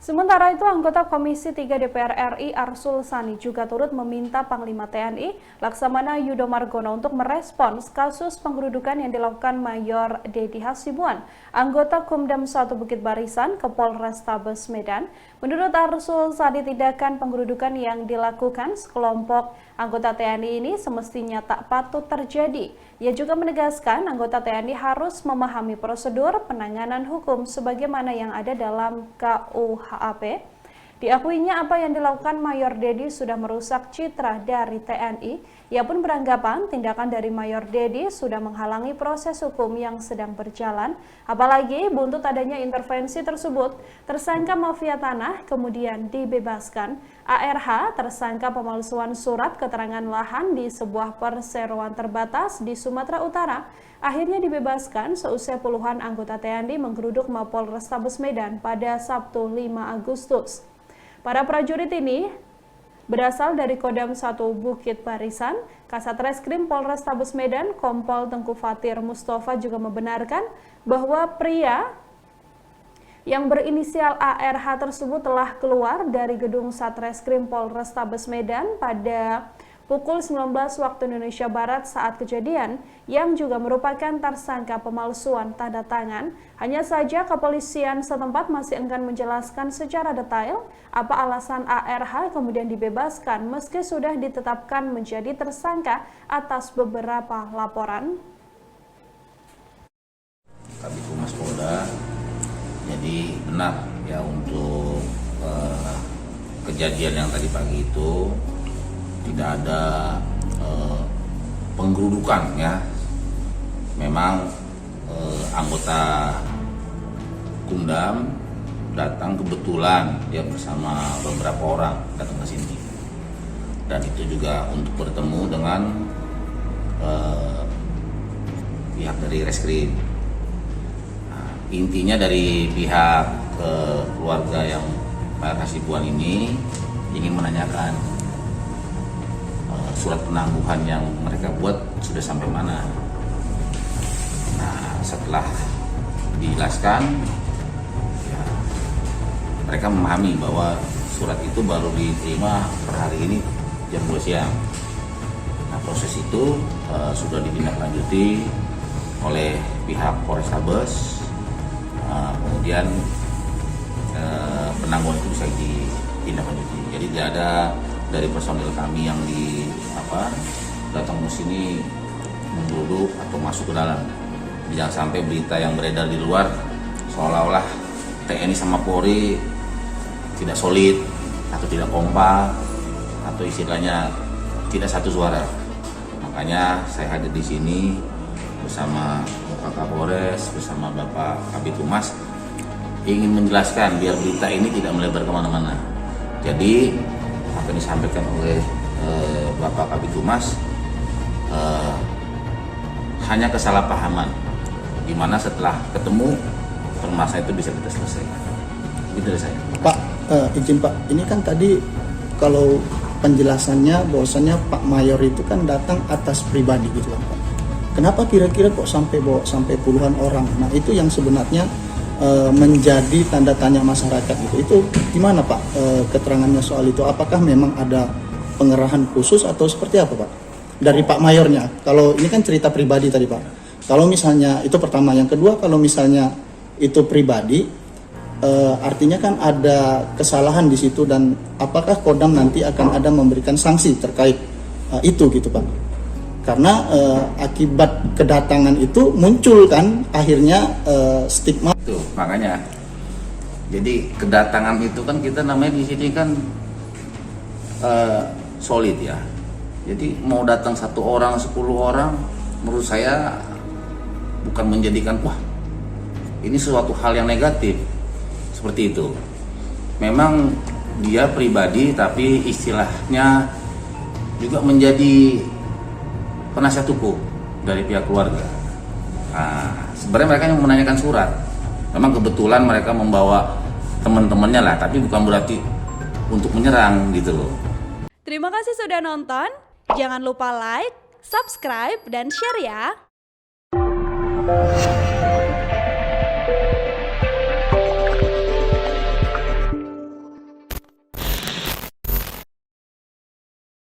Sementara itu, anggota Komisi 3 DPR RI Arsul Sani juga turut meminta Panglima TNI Laksamana Yudo Margono untuk merespons kasus penggerudukan yang dilakukan Mayor Dedi Hasibuan, anggota Kumdam 1 Bukit Barisan ke Polrestabes Medan. Menurut Arsul Sani, tindakan penggerudukan yang dilakukan sekelompok anggota TNI ini semestinya tak patut terjadi. Ia juga menegaskan anggota TNI harus memahami prosedur penanganan hukum sebagaimana yang ada dalam KUHP. Diakuinya apa yang dilakukan Mayor Dedi sudah merusak citra dari TNI. Ia pun beranggapan tindakan dari Mayor Dedi sudah menghalangi proses hukum yang sedang berjalan. Apalagi buntut adanya intervensi tersebut, tersangka mafia tanah kemudian dibebaskan. ARH, tersangka pemalsuan surat keterangan lahan di sebuah perseroan terbatas di Sumatera Utara, akhirnya dibebaskan seusai puluhan anggota TNI menggeruduk Mapol Restabes Medan pada Sabtu 5 Agustus. Para prajurit ini berasal dari Kodam 1 Bukit Barisan. Kasat Reskrim Polrestabes Medan, Kompol Tengku Fatir Mustafa juga membenarkan bahwa pria yang berinisial ARH tersebut telah keluar dari gedung Satreskrim Polrestabes Medan pada pukul 19 waktu Indonesia Barat saat kejadian, yang juga merupakan tersangka pemalsuan tanda tangan. Hanya saja kepolisian setempat masih enggan menjelaskan secara detail apa alasan ARH kemudian dibebaskan meski sudah ditetapkan menjadi tersangka atas beberapa laporan. Kabid Humas Polda, jadi benar ya untuk kejadian yang tadi pagi itu tidak ada penggerudukan ya. Memang anggota Kumdam datang kebetulan dia bersama beberapa orang datang ke sini, dan itu juga untuk bertemu dengan pihak dari Reskrim. Nah, intinya dari pihak keluarga yang Pak Hasibuan ini ingin menanyakan surat penangguhan yang mereka buat sudah sampai mana. Nah, setelah dijelaskan, ya, mereka memahami bahwa surat itu baru diterima per hari ini jam 2 siang. Nah, proses itu sudah ditindaklanjuti oleh pihak Polrestabes. Kemudian penangguhan itu bisa ditindaklanjuti. Jadi tidak ada dari personil kami yang datang ke sini menggeruduk atau masuk ke dalam. Jangan sampai berita yang beredar di luar seolah-olah TNI sama Polri tidak solid atau tidak kompak atau istilahnya tidak satu suara. Makanya saya hadir di sini bersama Bapak Kapolres, bersama Bapak Kabid Humas, ingin menjelaskan biar berita ini tidak melebar kemana-mana. Jadi apa yang disampaikan oleh Bapak Kabid Humas hanya kesalahpahaman, di mana setelah ketemu permasalahan itu bisa kita selesaikan. Itu dari saya. Pak, izin Pak, ini kan tadi kalau penjelasannya bahwasannya Pak Mayor itu kan datang atas pribadi gitu kan Pak. Kenapa kira-kira kok sampai puluhan orang? Nah itu yang sebenarnya menjadi tanda tanya masyarakat gitu. Itu gimana Pak keterangannya soal itu? Apakah memang ada pengerahan khusus atau seperti apa Pak dari Pak Mayornya? Kalau ini kan cerita pribadi tadi Pak. Kalau misalnya itu pertama, yang kedua kalau misalnya itu pribadi, artinya kan ada kesalahan di situ, dan apakah Kodam nanti akan ada memberikan sanksi terkait itu gitu Pak? Karena akibat kedatangan itu muncul kan akhirnya stigma. Tuh, makanya. Jadi kedatangan itu kan kita namanya di sini kan solid ya. Jadi mau datang 1 orang, 10 orang, menurut saya bukan menjadikan wah ini suatu hal yang negatif seperti itu. Memang dia pribadi, tapi istilahnya juga menjadi penasihat hukum dari pihak keluarga. Nah, sebenarnya mereka yang menanyakan surat. Memang kebetulan mereka membawa teman-temannya lah, tapi bukan berarti untuk menyerang gitu loh. Terima kasih sudah nonton. Jangan lupa like, subscribe, dan share ya.